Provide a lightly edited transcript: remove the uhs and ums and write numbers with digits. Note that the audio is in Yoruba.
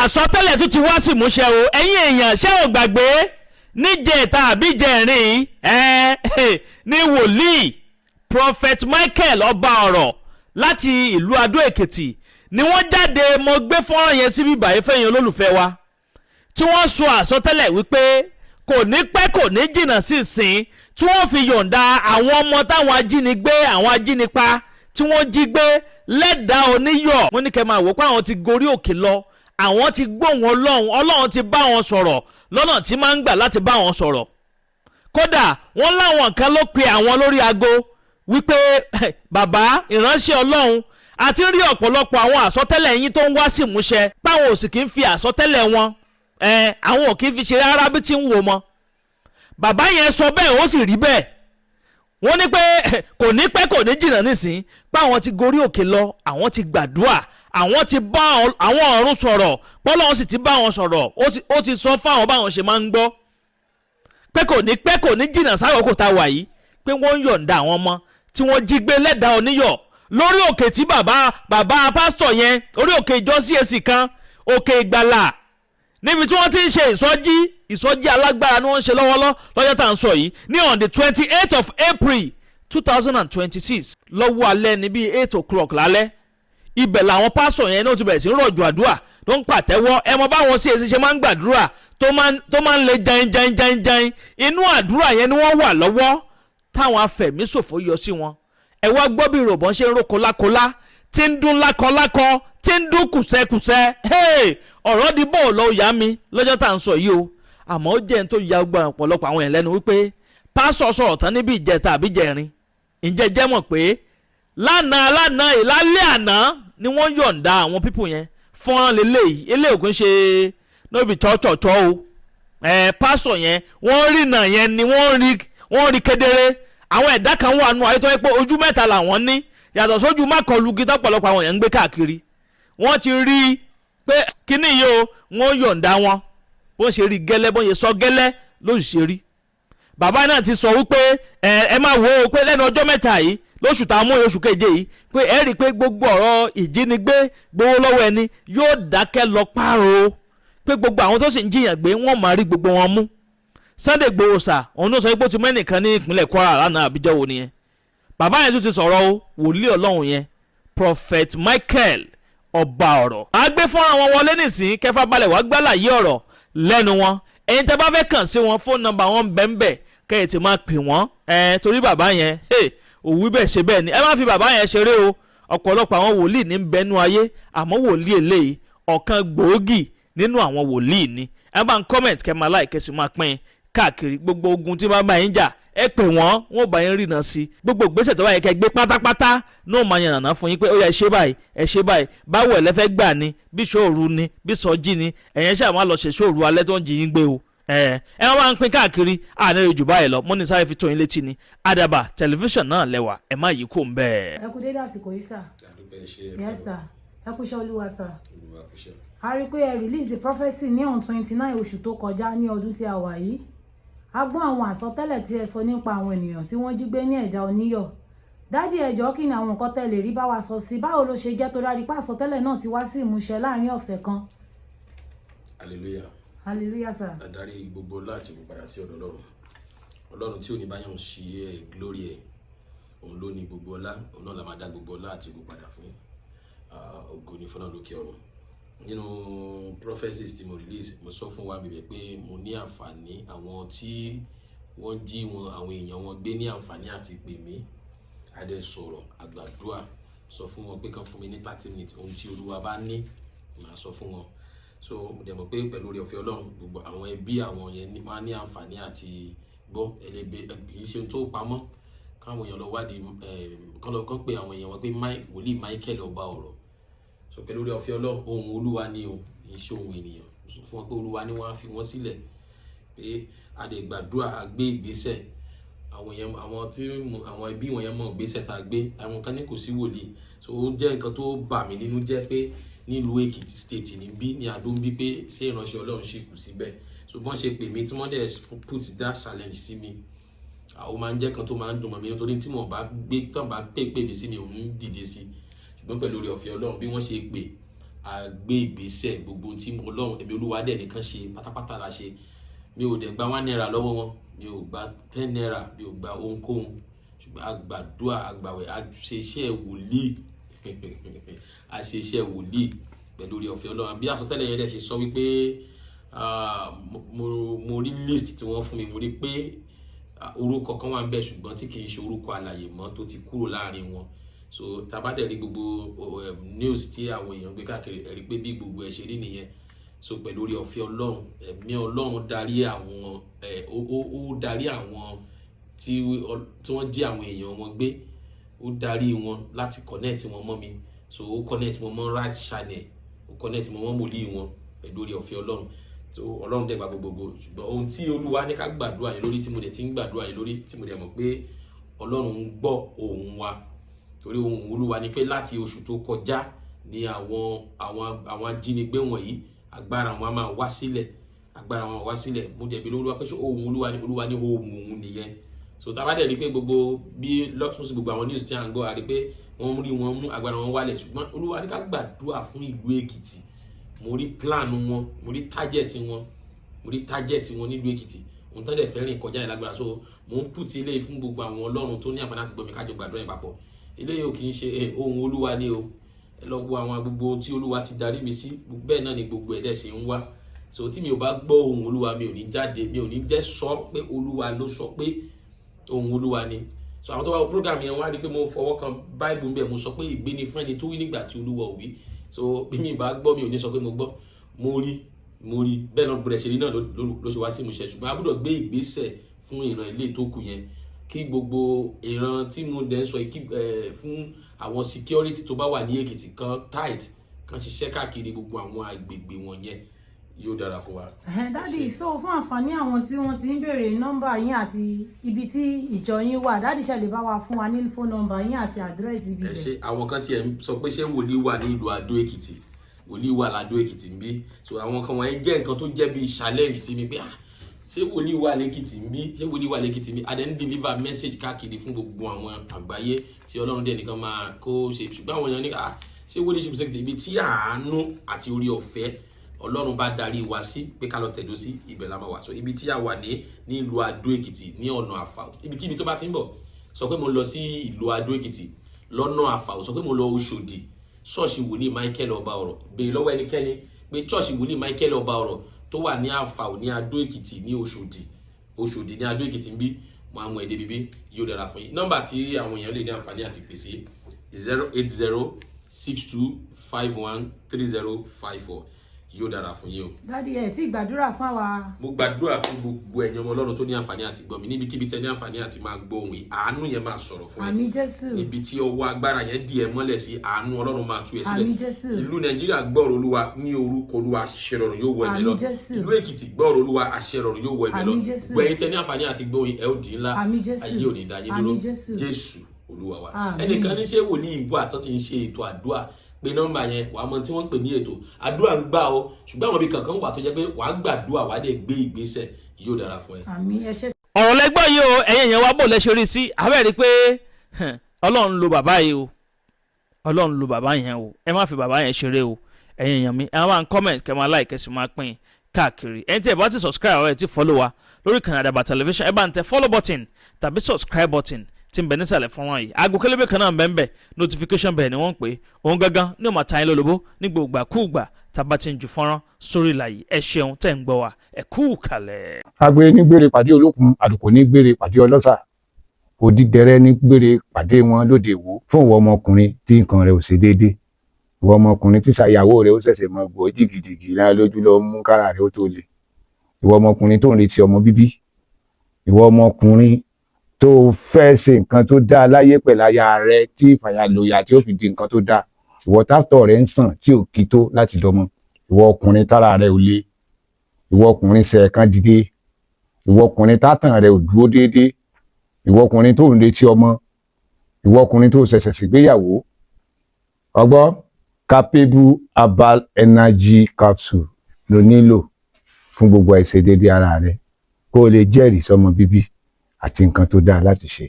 àsọtẹ́lẹ̀ tún ti wá sí ìmúṣẹ o ẹ̀yin èèyàn ṣé ò gbàgbé níjẹta àbí jẹrin ní wòlíì prophet Michael ọba ọ̀rọ̀ láti ìlú Adó Èkìtì ni wọ́n jáde mo gbé fọ́nrán yẹn síbí báyìí fẹ́yìn olólùfẹ́ wa tí wọ́n sọ àsọtẹ́lẹ̀ wípé kò ní pẹ́ kò ní jìnnà sí ìsìn tí wọ́n fi yọ̀ǹda àwọn ọmọ táwọn ajínigbé àwọn ajínipa tí wọ́n jí gbé lẹ́dàá oníyọ̀ wọ́n ní kẹ́ máa wò pé àwọn ti gorí òkè lọ àwọn ti gbóhùn ọlọ́run ti bá wọn sọ̀rọ̀ lọ́nà tí máa ń gbà láti bá wọn sọ̀rọ̀ kódà wọ́n láwọn kan ló pe àwọn lórí aago wípé bàbá ìránṣẹ́ ọlọ́run àti rí ọ̀pọ̀lọpọ̀ àwọn àsọtẹ́lẹ̀ yín tó ń wá sí ìmúṣẹ páwọn ò sì kí ń fi àsọtẹ́lẹ̀ wọn àwọn ò kí ń fi ṣe rárá bí tí ń wò mọ́ bàbá yẹn sọ bẹ́ẹ̀ ó sì rí bẹ́ẹ̀ wọ́n ní pé kò ní pẹ́ kò ní jìnnà nísìn páwọn ti gorí òkè lọ àwọn ti gbàdúrà àwọn ti bá àwọn ọ̀run sọ̀rọ̀ pọ́lọ́run sì ti bá wọn sọ̀rọ̀ ó ti sọ fáwọn báwọn ṣe máa ń gbọ́ pé kò ní pẹ́ kò ní jìnnà sáyọ̀kò tá a wà yìí pé wọ́n ń yọ̀ǹda àwọn ọmọ tí wọ́n jí gbé lẹ́dàá oníyọ̀ lórí òkè tí bàbá pásítọ̀ yẹn orí òkè ìjọ CAC kan òkè ìgbàlà níbi tí wọ́n ti ń ṣe ìsọjí alágbára ni wọ́n ń ṣe lọ́jọ́ tá à ń sọ yìí ní on the 28th of April 2026 lọ́wọ́ alẹ́ ní bíi 8 o'clock lálẹ́ ibẹ̀ làwọn pásítọ̀ yẹn náà ti bẹ̀rẹ̀ sí ń rọ̀jò àdúrà tó ń pàtẹ́wọ́ ẹ mọ báwọn CAC ṣe máa ń gbàdúrà tó máa ń le jain inú àdúrà yẹn ni wọ́n wà lọ́wọ́ táwọn afẹ̀míṣòfò yọ sí wọn ẹ wá gbọ́ bí ròbọ́n ṣe ń ro kólákólá tí ń dún lákọlákọ tí ń dún kùsẹ́kùsẹ́ ọ̀rọ̀ di bọ́ọ̀ lọ ìyá mi lọ́jọ́ tá à ń sọ yìí o àmọ́ ó jẹ́ ń tó ya gbọ́ ọ̀pọ̀lọpọ̀ àwọn èèyàn lẹ́nu wípé pásọ̀ sọ̀rọ̀ tán níbi ìjẹta àbí jẹrin ǹjẹ́ jẹ́ mọ̀ pé lánàá ìlálẹ́ àná ni wọ́n yọ̀ǹda àwọn pípù yẹn fọ́nrán lélẹ́yìí eléyìí kò ń ṣe nóbi tọ́tọ̀tọ̀ o pásọ̀ yẹn wọ́n rí náà yẹn ni wọ́n rí kedere àwọn ẹ̀dá kan wà nù ayé tó yẹ pé ojú mẹ́ta làwọn ní yàtọ̀ sójú mákànlùgí tọ́pọ̀lọpọ̀ àwọn èèyàn ń gbé káàkiri wọ́n ti rí i pé kíní yìí o wọ́n yọ̀ǹda wọn bó ṣe rí gẹ́lẹ́ bó ṣe sọ gẹ́lẹ́ ló sì ṣe rí bàbá náà ti sọ wípé ẹ máa wò ó pé lẹ́nu ọjọ́ mẹ́ta yìí lóṣù tá a mú oṣù keje yìí pé ẹ rí i pé gbogbo ọ̀rọ̀ ìjínigbé gbowó lọ́wọ́ ẹni yóò dákẹ́ lọ páàrọ̀ pé gbogbo àwọn tó sì ń jiyàn gbé wọ́n máa rí gbogbo wọn mú Sunday Igboho sà òun ló sọ pé ó ti mẹ́nìkan ní ìpínlẹ̀ Kwara lánàá àbíjọ́ wo nìyẹn bàbá yẹn tún ti sọ̀rọ̀ o wòlíì ọlọ́run yẹn Prophet Michael ọba ọ̀rọ̀ àgbẹ̀ fọ́nrán wọn wọlé nísìnyí kẹfà balẹ̀ wá gbálàyé ọ̀rọ̀ lẹ́nu wọn ẹ̀yin tẹ́ bá fẹ́ kàn sí wọn fóònù nọ́mbà wọn bẹ́ẹ̀ kẹ́yìn tí máa pè wọ́n torí bàbá yẹn òwú bẹ́ẹ̀ ṣe bẹ́ẹ̀ ni ẹ má fi bàbá yẹn ṣeré o ọ̀pọ̀lọpọ̀ àwọn wòlíì ní bẹnu ayé àmọ́ wòlíì eléyìí ọ̀kan gbòógì nínú àwọn wòlíì ni ẹ bá ń comment kẹ́ máa like kẹ́sì máa pín káàkiri gbogbo ogun tí bá bá yín jà ẹ pè wọ́n bá yín rìnà sí gbogbo ìgbésẹ̀ tó bá yẹ kẹ́ gbé pátápátá náà máa yànnàná fún yín pé ó yẹ ẹ ṣe báyìí báwo ẹ lẹ́fẹ́ gbà ni bí ṣòru ni bí sọjí ni ẹ̀yẹn ṣáà máa lọ ṣe ṣòru alẹ́ tó ń jí yín gbé o ẹ wọ́n máa ń pín káàkiri àárín jù báyìí lọ mo ní sáré fi tó yín létí ni Àdàbà tẹlifíṣàn náà lẹ́wà ẹ má yí kó ń bẹ́ẹ̀. ẹ kú dédé àsìkò yìí sà. yes sà ẹ kú iṣẹ́ olúwa sà. a rí i pé ẹ release the prophecy ní on 29 oṣù tó kọjá ní ọdún tí a wà yìí a gbọ́ àwọn àsọtẹ́lẹ̀ tí ẹ sọ nípa àwọn ènìyàn tí wọ́n jí gbé ní ẹ̀dá oníyọ̀ dádì ẹ̀jọ́ kí ni àwọn nǹkan tẹ́ lè rí bá wa sọ sí báwo ló ṣe jẹ́ tó dárí pé àsọtẹ́lẹ̀ náà ti wá sí ìmúṣẹ láàrin ọ̀sẹ̀ kan. hallelujah hallelujah sir. adarí gbogbo láti kó padà sí ọ̀dọ̀ ọlọ́run tí ò ní báyọ̀ ń ṣe ẹ̀ glory ẹ̀ òun ló ní gbogbo ọlá òun náà la máa dá gbogbo ọlá àti kó padà fún ògo ní fọlọ́run lókè ọ̀run. Nínú prophecies tí mo release mo sọ fún wa bíbẹ̀ pé mo ní àǹfààní àwọn tí wọ́n jí wọn àwọn èèyàn wọn gbé ní àǹfààní àti pè mí adé sọ̀rọ̀ àgbàdua sọ fún wọn pé kàn fún mi ní 30 minutes ohun tí Olúwa bá ní màá sọ fún wọn so mo dẹ̀ mọ̀ pé pẹ̀lú oore ọ̀fẹ́ Ọlọ́run gbogbo àwọn ẹbí àwọn yẹn máa ní àǹfààní àti gbọ́ ẹlẹ́gbẹ́ kì í ṣe tó pamọ́ káwọn èèyàn lọ wádìí kán pé àwọn èèyàn wọn pé wòlíì Michael ọba ọ̀rọ̀ so pẹ̀lú oore ọ̀fẹ́ Ọlọ́run ohun Olúwa ni o kì í ṣe ohun ènìyàn fún wọn pé Olúwa ni wọ́n á fi wọ́n sílẹ̀ pé a lè gbàdúrà a gbé ìgbésẹ̀ àwọn ẹbí wọn yẹn mọ̀ ìgbésẹ̀ tá a gbé àwọn kan ní kò sí wòlíì so ó jẹ́ nǹkan tó bà mí nínú jẹ́ pé nílùú Èkìtì state níbí ní Adó ń bí pé ṣé ìránṣẹ́ Ọlọ́run ṣì kù síbẹ̀ so bọ́n ṣe pè mí tí wọ́n dẹ̀ put that challenge sí mi ó máa ń jẹ́ kan tó máa ń dùn mọ́ mi nítorí tí mo bá gbé tán bá pè mí sí mi òun dìde sí ṣùgbọ́n pẹ̀lú oore ọ̀fẹ́ Ọlọ́run bí wọ́n ṣe pè a gbé ìgbésẹ̀ gbogbo tí Ọlọ́run ẹ̀mí Olúwa dẹ̀ nìkan ṣe pátápátá la ṣe. Mi ò dẹ̀ gba 1 naira lọ́wọ́ wọn, mi ò gba 10 naira, mi ò gba ohunkóhun, ṣùgbọ́n a gbàdúrà, a gbàwẹ̀, a ṣe iṣẹ́ wòlíì a ṣe iṣẹ́ wòlíì pẹ̀lú oore ọ̀fẹ́ Ọlọ́run. Bí àsọtẹ́lẹ̀ yẹn dẹ̀ ṣe sọ wípé mo rí list tí wọ́n fún mi, mo rí pé orúkọ kan wà ń bẹ ṣùgbọ́n tí kì í ṣe orúkọ alààyè mọ́ tó ti kúrò láàrin wọn. So tá bá dẹ̀ rí gbogbo news tí àwọn èèyàn gbé káàkiri, ẹ rí pé bí gbogbo ẹ̀ ṣe rí nìyẹn. So pẹ̀lú oore ọ̀fẹ́ Ọlọ́run, ẹ̀mí Ọlọ́run darí àwọn ó darí àwọn tí wọ́n jí àwọn èèyàn wọn gbé, ó darí wọn láti connect wọn mọ́ mi. So ó connect wọn mọ́ right channel, ó connect wọn mọ́ wòlíì wọn pẹ̀lú oore ọ̀fẹ́ Ọlọ́run. So Ọlọ́run dẹ̀ gba gbogbo, ṣùgbọ́n ohun tí Olúwa ní ká gbàdúrà yẹn lórí, tí mo dẹ̀ ti ń gbàdúrà yẹn lórí, tí mo dẹ̀ mọ̀ pé Ọlọ́run ń gbọ́ ohùn wa, torí ohùn Olúwa ni pé láti oṣù tó kọjá ni àwọn ajínigbé wọ̀nyí agbára wọn máa wá sílẹ̀, agbára wọn wá sílẹ̀. Mo dẹ̀ bi Olúwa pé ṣé ohùn Olúwa ní ohùn òun nìyẹn. So tá bá dẹ̀ rí pé gbogbo bí lọ́tún sí gbogbo àwọn news tí à ń gbọ́, a rí pé wọ́n rí wọn mú, agbára wọn wálẹ̀, ṣùgbọ́n Olúwa ní ká gbàdúrà fún ìlú Èkìtì. Mo rí plan wọn, mo rí target wọn nílùú Èkìtì, ohun tán dẹ̀ fẹ́ rìn kọjá ìlágbára. So mo ń put ilé fún gbogbo àwọn Ọlọ́run tó ní àǹfààní láti gbọ́ mi kájọ gbàdúrà yẹn papọ̀. Ilé yìí ò kì í ṣe ohùn Olúwa ni o, ẹ lọ wo àwọn gbogbo tí Olúwa ti darí mi sí, bẹ́ẹ̀ náà ni gbogbo ẹ̀dẹ̀ ṣe ń wá. So tí mi ò bá gbọ́ ohùn Olúwa, mi ò ní jáde, mi ò ní jẹ́ sọ pé Olúwa ló sọ pé ohùn Olúwa ni. So àwọn tó wá wo program yẹn wá rí pé mo fọwọ́ kan Bible ń bẹ̀, mo sọ pé ìgbéni fún ẹni tó wí nígbà tí Olúwa ò wí. So bí mi bá gbọ́, mi ò ní sọ pé mo gbọ́, mo rí bẹ́ẹ̀ náà gbọ́dọ̀ ṣe rí náà ló ṣe wá sí ìmúṣẹ. Ṣùgbọ́n a gbọ́dọ̀ gbé ìgbésẹ̀ fún ìran ilé tó kù yẹn, kí gbogbo ìran tí mo dẹ̀ ń sọ fún àwọn security tó bá wà ní Èkìtì kan tight, kan ṣiṣẹ́ káàkiri gbogbo àwọn agbègbè wọ̀nyẹn, yóò dára fún wa. Dádì, so fún àǹfààní àwọn tí wọ́n ti ń béèrè nọ́mbà yín àti ibi tí ìjọ yín wà, dádì ṣe lè bá wa fún wa ní phone number yín àti àdírẹ́sì ibi bẹ̀. Ṣe àwọn kan tiẹ̀ ń sọ pé ṣé wòlíì wà ní ìlú Adó Èkìtì, wòlíì wà ládó Èkìtì ń bí. So àwọn kan wọ̀nyí jẹ́ nǹkan tó jẹ́ bí challenge sí mi pé ṣé wòlíì wà lẹ́kìtì ń bí, ṣé wòlíì wà lẹ́kìtì ń bí. A dẹ̀ ń deliver message káàkiri fún gbogbo àwọn àgbáyé tí Ọlọ́run dẹ̀ nìkan máa kó ṣe. Ṣùgbọ́n àwọn èèyàn ní ṣé wòlíì ṣe Èkìtì, ibi tí àánú àti orí ọ̀fẹ́ Ọlọ́run bá darí wa sí pé ká lọ tẹ̀dó sí, ibẹ̀ la máa wà. So ibi tí a wà ní ìlú Adó Èkìtì ní ọ̀nà Àfàò, ibikíbi tó bá ti ń bọ̀ sọ pé mo lọ sí ìlú Adó Èkìtì lọ́nà Àfàò, sọ pé mo lọ Òṣòdì ṣọ́ọ̀ṣì wòlíì Michael ọba ọ̀rọ̀, béèrè lọ́wọ́ ẹnikẹ́ni pé ṣọ́ọ̀ṣì wòlíì Michael ọba ọ̀rọ̀ tó wà ní Àfàò ní Adó Èkìtì ní Òṣòdì ní Adó Èkìtì ń bí, mo á mú èdè bíbí, yóò dára fún yín. Nọ́mbà tí àwọn èèyàn lè ní àǹfààní àti pèsè 08062513054, yóò dára fún yín o. Dádì, ẹ tí gbàdúrà fún àwa. Mo gbàdúrà fún gbogbo ẹ̀yin ọmọ Ọlọ́run tó ní àǹfààní àti gbọ́ mi níbikíbi tẹ́ ní àǹfààní àti máa gbọ́ ohùn yìí, àánú yẹn máa sọ̀rọ̀ fún ẹ. Àmín Jésù. Ibi tí ọwọ́ agbára yẹn dì ẹ́ mọ́lẹ̀ sí, àánú Ọlọ́run máa tú ẹ sílẹ̀. Àmín Jésù. Ìlú Nàìjíríà gbọ́rọ̀ Olúwa ní orúkọ Olúwa, àṣẹ ìrọ̀rùn yóò wọ ẹ̀mí lọ. Àmín Jésù. Ìlú Èkìtì gbọ́rọ̀ Olúwa, àṣẹ ìrọ̀rùn yóò wọ ẹ̀mí lọ. Àmín Jésù. Gbogbo ẹ̀yin tẹ́ ní àǹfààní àti gbọ́ ohùn ẹ ó di ńlá. Àmín Jésù. Ayé ò ní dá yín dúró. Àmín Jésù. Jésù Olúwa wa. Àmín. Ẹnìkan ní ṣé wòlíì ìbú àtọ́ ti ń ṣe ètò àdúrà, pé nọ́mbà yẹn wàá mọ tí wọ́n ń pè ní ètò àdúrà ń gbà ọ́, ṣùgbọ́n àwọn ibi kankan wà tó jẹ́ pé wàá gbàdúrà wàá dẹ̀ gbé ìgbésẹ̀, yóò dára fún ẹ. Àmín. Ẹ ṣé. ọ̀rọ̀ lẹ́gbọ́n yìí o, ẹ̀yin èèyàn wa bò lẹ́sẹ̀ rí sí àbẹ́ rí pé Ọlọ́run lo bàbá yìí o, Ọlọ́run lo bàbá yẹn o, ẹ má fi bàbá yẹn ṣeré o. ẹ̀yin èèyàn mi, ẹ máa ń comment, kẹ́ máa like, kẹ́ sì máa pín káàkiri. ẹni tí ẹ bá ti subscribe ẹ ti follow wa lórí ìkànnì Àdàbà television, ẹ bá ń tẹ follow button tàbí subscribe button tí ń bẹ nísàlẹ̀ fọ́nrán yìí. aago kélébé kan náà bẹ́ẹ̀ notification bell ni wọ́n ń pè é, òun gangan ní ó máa ta yín lólobó ní gbogbo àkúùgbà tàbá ti ń ju fọ́nrán sórí ìlà yìí. ẹ ṣeun tẹ́ ń gbọ́ wa, ẹ kú kalẹ̀. agbe ní gbére pàdé olókun, àdùkò ní gbére pàdé ọlọ́sà, òdìdẹrẹ́ ní gbére pàdé wọn lóde ìwò. fún ìwọ ọmọkùnrin tí nǹkan rẹ̀ ò ṣe déédé, ìwọ ọmọkùnrin tí ṣàyàwó rẹ̀ ó ṣẹ̀ṣẹ̀ mọ gbọ́ jìgìjìgì lára lójú lọ mú kára rẹ̀ ó tó le, ìwọ ọmọkùnrin tó ń retí ọmọ bíbí, ìwọ ọmọkùnrin tó fẹ́ ṣe nǹkan tó dáa láyé pẹ̀lú aya rẹ̀ tí ìfàyàlòyà tí ó fi di nǹkan tó dáa, ìwọ tásítọ̀ rẹ̀ ń sàn tí ò kí tó láti dọmọ, ìwọ ọkùnrin tára rẹ̀ ò le, ìwọ ọkùnrin ṣẹ̀ẹ̀kan dìde, ìwọ ọkùnrin tátàn rẹ̀ ò dúró déédéé, ìwọ ọkùnrin tó ń retí ọmọ, ìwọ ọkùnrin tó ṣẹ̀ṣẹ̀ ṣègbéyàwó, ọgbọ́ capable herbal energy capsule ló nílò fún gbogbo àìṣedéédé ara rẹ̀ kó o lè jẹ́rìí sọmọ bíbí àti nǹkan tó dáa láti ṣe.